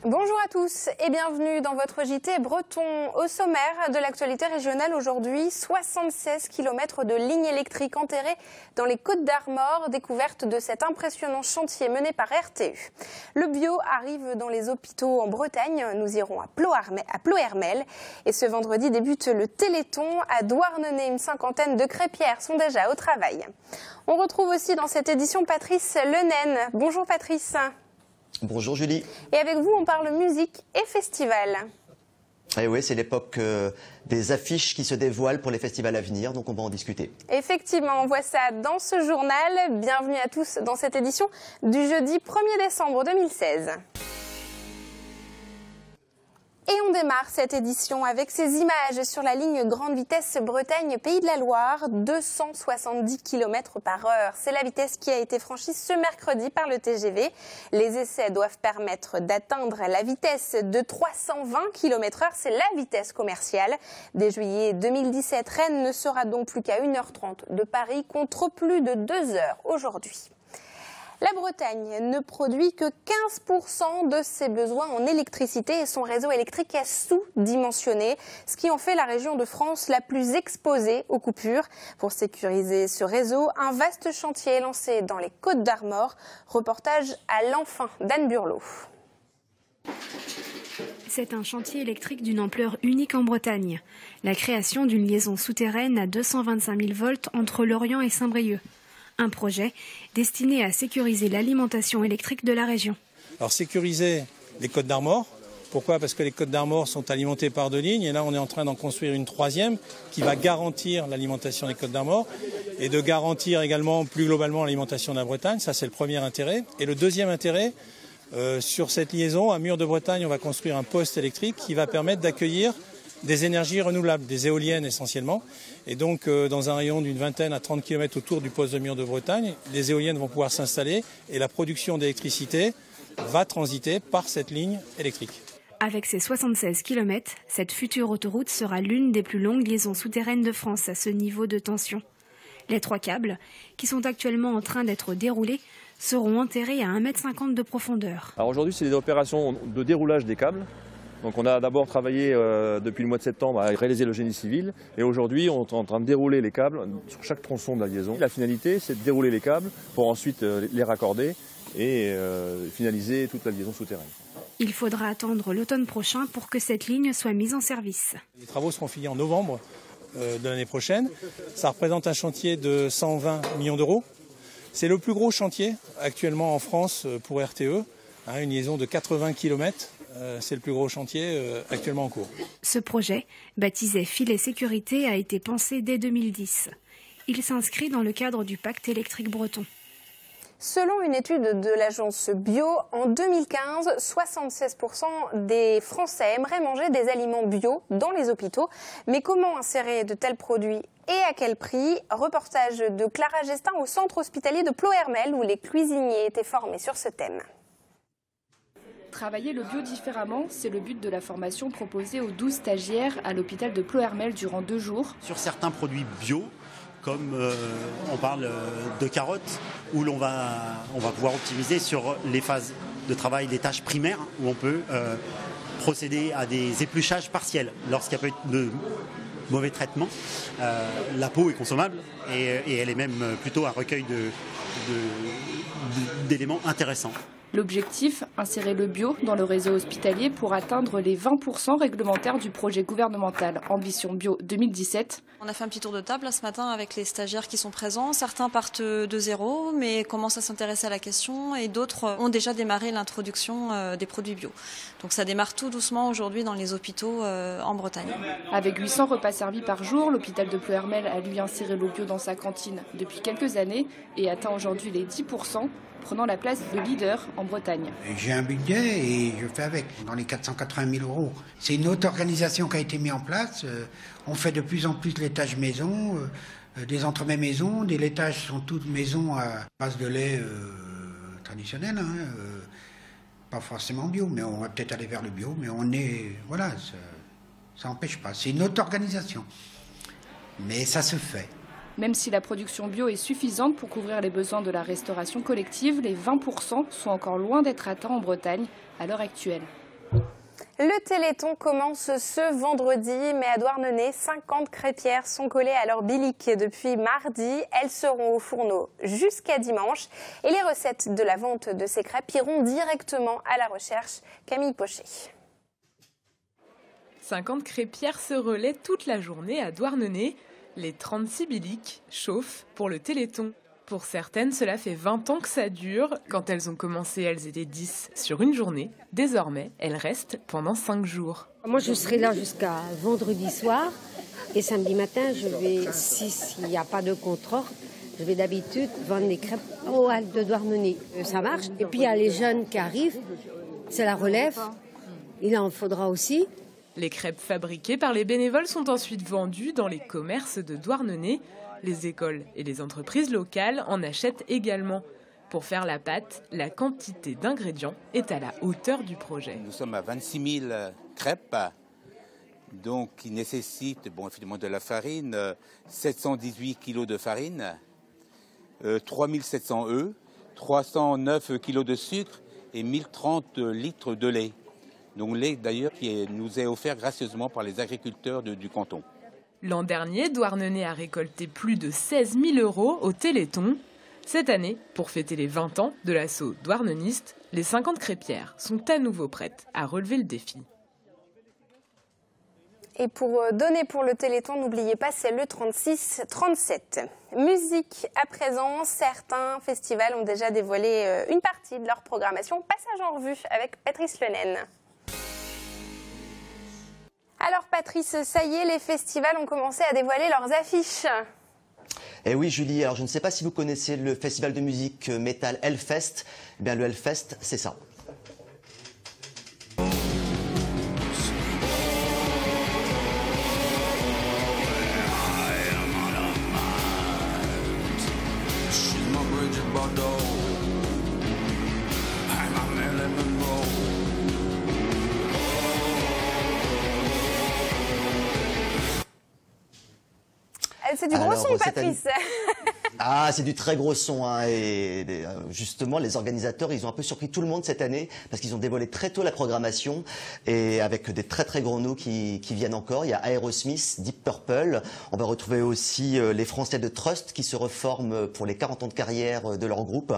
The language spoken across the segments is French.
Bonjour à tous et bienvenue dans votre JT breton. Au sommaire de l'actualité régionale aujourd'hui, 76 km de lignes électriques enterrées dans les Côtes d'Armor, découverte de cet impressionnant chantier mené par RTE. Le bio arrive dans les hôpitaux en Bretagne, nous irons à Ploërmel et ce vendredi débute le Téléthon à Douarnenez. Une cinquantaine de crêpières sont déjà au travail. On retrouve aussi dans cette édition Patrice Lenaine. Bonjour Patrice. Bonjour Julie. Et avec vous, on parle musique et festival. Et oui, c'est l'époque des affiches qui se dévoilent pour les festivals à venir, donc on va en discuter. Effectivement, on voit ça dans ce journal. Bienvenue à tous dans cette édition du jeudi 1er décembre 2016. Et on démarre cette édition avec ces images sur la ligne grande vitesse Bretagne-Pays de la Loire, 270 km/h. C'est la vitesse qui a été franchie ce mercredi par le TGV. Les essais doivent permettre d'atteindre la vitesse de 320 km/h. C'est la vitesse commerciale. Dès juillet 2017, Rennes ne sera donc plus qu'à 1h30 de Paris contre plus de 2 heures aujourd'hui. La Bretagne ne produit que 15% de ses besoins en électricité et son réseau électrique est sous-dimensionné, ce qui en fait la région de France la plus exposée aux coupures. Pour sécuriser ce réseau, un vaste chantier est lancé dans les Côtes d'Armor. Reportage à l'enfin d'Anne Burlot. C'est un chantier électrique d'une ampleur unique en Bretagne. La création d'une liaison souterraine à 225 000 volts entre Lorient et Saint-Brieuc. Un projet destiné à sécuriser l'alimentation électrique de la région. Alors sécuriser les Côtes d'Armor. Pourquoi? Parce que les Côtes d'Armor sont alimentées par 2 lignes et là on est en train d'en construire une 3e qui va garantir l'alimentation des Côtes d'Armor et de garantir également plus globalement l'alimentation de la Bretagne. Ça c'est le premier intérêt. Et le deuxième intérêt, sur cette liaison à Mur de Bretagne, on va construire un poste électrique qui va permettre d'accueillir des énergies renouvelables, des éoliennes essentiellement. Et donc, dans un rayon d'une vingtaine à 30 km autour du poste de Mur de Bretagne, les éoliennes vont pouvoir s'installer et la production d'électricité va transiter par cette ligne électrique. Avec ses 76 km, cette future autoroute sera l'une des plus longues liaisons souterraines de France à ce niveau de tension. Les 3 câbles, qui sont actuellement en train d'être déroulés, seront enterrés à 1,50 m de profondeur. Alors aujourd'hui, c'est des opérations de déroulage des câbles. Donc on a d'abord travaillé depuis le mois de septembre à réaliser le génie civil et aujourd'hui on est en train de dérouler les câbles sur chaque tronçon de la liaison. La finalité c'est de dérouler les câbles pour ensuite les raccorder et finaliser toute la liaison souterraine. Il faudra attendre l'automne prochain pour que cette ligne soit mise en service. Les travaux seront finis en novembre de l'année prochaine. Ça représente un chantier de 120 millions d'euros. C'est le plus gros chantier actuellement en France pour RTE, une liaison de 80 km. C'est le plus gros chantier actuellement en cours. Ce projet, baptisé Filet Sécurité, a été pensé dès 2010. Il s'inscrit dans le cadre du pacte électrique breton. Selon une étude de l'agence Bio, en 2015, 76% des Français aimeraient manger des aliments bio dans les hôpitaux. Mais comment insérer de tels produits et à quel prix? Reportage de Clara Gestin au centre hospitalier de Ploërmel où les cuisiniers étaient formés sur ce thème. Travailler le bio différemment, c'est le but de la formation proposée aux 12 stagiaires à l'hôpital de Ploërmel durant 2 jours. Sur certains produits bio, comme on parle de carottes, où on va pouvoir optimiser sur les phases de travail, les tâches primaires, où on peut procéder à des épluchages partiels. Lorsqu'il y a de mauvais traitements, la peau est consommable et elle est même plutôt un recueil d'éléments intéressants. L'objectif, insérer le bio dans le réseau hospitalier pour atteindre les 20% réglementaires du projet gouvernemental Ambition Bio 2017. On a fait un petit tour de table là, ce matin avec les stagiaires qui sont présents. Certains partent de zéro mais commencent à s'intéresser à la question et d'autres ont déjà démarré l'introduction des produits bio. Donc ça démarre tout doucement aujourd'hui dans les hôpitaux en Bretagne. Avec 800 repas servis par jour, l'hôpital de Ploërmel a lui inséré le bio dans sa cantine depuis quelques années et atteint aujourd'hui les 10%. Prenant la place de leader en Bretagne. J'ai un budget et je fais avec, dans les 480 000 €. C'est une autre organisation qui a été mise en place. On fait de plus en plus laitage maison, des entremets maison. Des laitages sont toutes maison à base de lait traditionnel. Pas forcément bio, mais on va peut-être aller vers le bio. Mais on est... Voilà, ça n'empêche pas. C'est une autre organisation. Mais ça se fait. Même si la production bio est suffisante pour couvrir les besoins de la restauration collective, les 20% sont encore loin d'être atteints en Bretagne à l'heure actuelle. Le Téléthon commence ce vendredi, mais à Douarnenez, 50 crêpières sont collées à leur bilic depuis mardi. Elles seront au fourneau jusqu'à dimanche. Et les recettes de la vente de ces crêpes iront directement à la recherche. Camille Pochet. 50 crêpières se relaient toute la journée à Douarnenez. Les 36 bilics chauffent pour le Téléthon. Pour certaines, cela fait 20 ans que ça dure. Quand elles ont commencé, elles étaient 10 sur une journée. Désormais, elles restent pendant 5 jours. Moi, je serai là jusqu'à vendredi soir. Et samedi matin, je vais, s'il n'y a pas de contrôle, je vais d'habitude vendre les crêpes aux halles de Douarnenez. Ça marche. Et puis, il y a les jeunes qui arrivent. C'est la relève. Il en faudra aussi. Les crêpes fabriquées par les bénévoles sont ensuite vendues dans les commerces de Douarnenez. Les écoles et les entreprises locales en achètent également. Pour faire la pâte, la quantité d'ingrédients est à la hauteur du projet. Nous sommes à 26 000 crêpes, donc qui nécessitent évidemment de la farine, 718 kg de farine, 3700 œufs, 309 kg de sucre et 1030 litres de lait. Donc lait d'ailleurs qui nous est offert gracieusement par les agriculteurs du canton. L'an dernier, Douarnenez a récolté plus de 16 000 € au Téléthon. Cette année, pour fêter les 20 ans de l'assaut douarneniste, les 50 crêpières sont à nouveau prêtes à relever le défi. Et pour donner pour le Téléthon, n'oubliez pas, c'est le 36-37. Musique à présent, certains festivals ont déjà dévoilé une partie de leur programmation. Passage en revue avec Patrice Lenaine. Alors Patrice, ça y est, les festivals ont commencé à dévoiler leurs affiches. Eh oui Julie, alors je ne sais pas si vous connaissez le festival de musique métal Hellfest. Eh bien le Hellfest, c'est ça. C'est du gros son, Patrice. Ah, c'est du très gros son. Hein, et justement, les organisateurs, ils ont un peu surpris tout le monde cette année parce qu'ils ont dévoilé très tôt la programmation et avec des très très gros noms qui viennent encore. Il y a Aerosmith, Deep Purple. On va retrouver aussi les Français de Trust qui se reforment pour les 40 ans de carrière de leur groupe.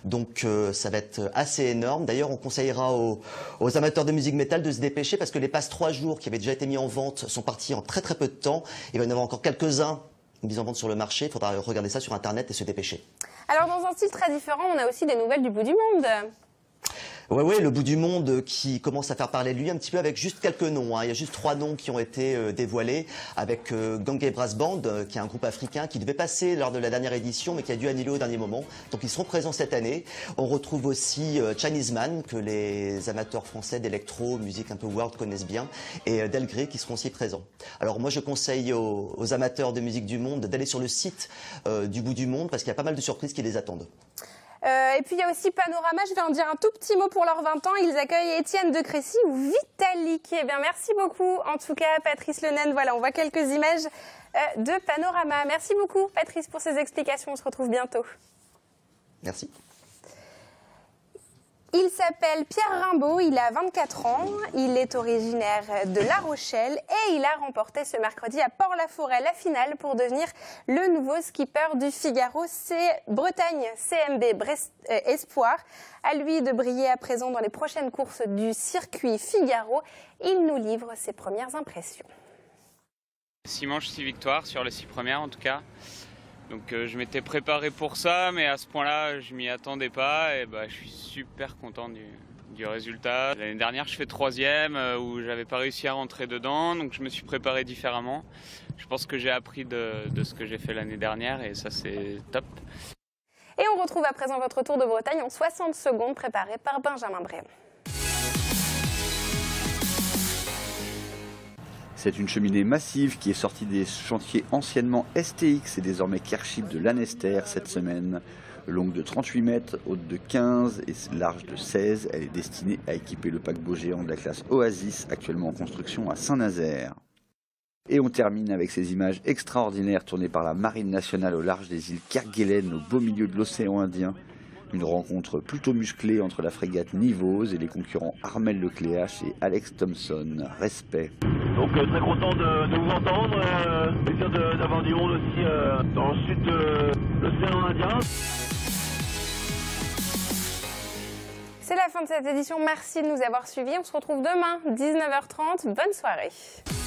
Donc ça va être assez énorme. D'ailleurs, on conseillera aux amateurs de musique métal de se dépêcher parce que les passes 3 jours qui avaient déjà été mis en vente sont partis en très très peu de temps. Il va y en avoir encore quelques-uns mis en vente sur le marché. Il faudra regarder ça sur Internet et se dépêcher. Alors, dans un style très différent, on a aussi des nouvelles du bout du monde. Ouais, le bout du monde qui commence à faire parler de lui un petit peu avec juste quelques noms. Hein. Il y a juste 3 noms qui ont été dévoilés avec Gangay Brass Band, qui est un groupe africain qui devait passer lors de la dernière édition, mais qui a dû annuler au dernier moment. Donc ils seront présents cette année. On retrouve aussi Chinese Man, que les amateurs français d'électro, musique un peu world connaissent bien, et Del Grey qui seront aussi présents. Alors moi je conseille aux amateurs de musique du monde d'aller sur le site du bout du monde parce qu'il y a pas mal de surprises qui les attendent. Et puis il y a aussi Panorama, je vais en dire un tout petit mot pour leurs 20 ans. Ils accueillent Étienne de Crécy ou Vitalik. Eh bien, merci beaucoup. En tout cas, Patrice Lenaine, voilà, on voit quelques images de Panorama. Merci beaucoup, Patrice, pour ces explications. On se retrouve bientôt. Merci. Il s'appelle Pierre Rimbaud, il a 24 ans, il est originaire de La Rochelle et il a remporté ce mercredi à Port-la-Forêt la finale pour devenir le nouveau skipper du Figaro. C'est Bretagne CMB Brest Espoir. À lui de briller à présent dans les prochaines courses du circuit Figaro. Il nous livre ses premières impressions. 6 manches, 6 victoires sur les 6 premières en tout cas. Donc je m'étais préparé pour ça, mais à ce point-là, je m'y attendais pas et je suis super content du résultat. L'année dernière, je fais 3e où j'avais pas réussi à rentrer dedans, donc je me suis préparé différemment. Je pense que j'ai appris de ce que j'ai fait l'année dernière et ça c'est top. Et on retrouve à présent votre tour de Bretagne en 60 secondes préparé par Benjamin Bréon. C'est une cheminée massive qui est sortie des chantiers anciennement STX et désormais Kership de Lanester cette semaine. Longue de 38 mètres, haute de 15 et large de 16, elle est destinée à équiper le paquebot géant de la classe Oasis, actuellement en construction à Saint-Nazaire. Et on termine avec ces images extraordinaires tournées par la Marine nationale au large des îles Kerguelen, au beau milieu de l'océan Indien. Une rencontre plutôt musclée entre la frégate Nivose et les concurrents Armel Lecléache et Alex Thompson. Respect. Donc très content de vous entendre, plaisir d'avoir du monde aussi dans le sud de l'océan Indien. C'est la fin de cette édition, merci de nous avoir suivis. On se retrouve demain, 19h30. Bonne soirée.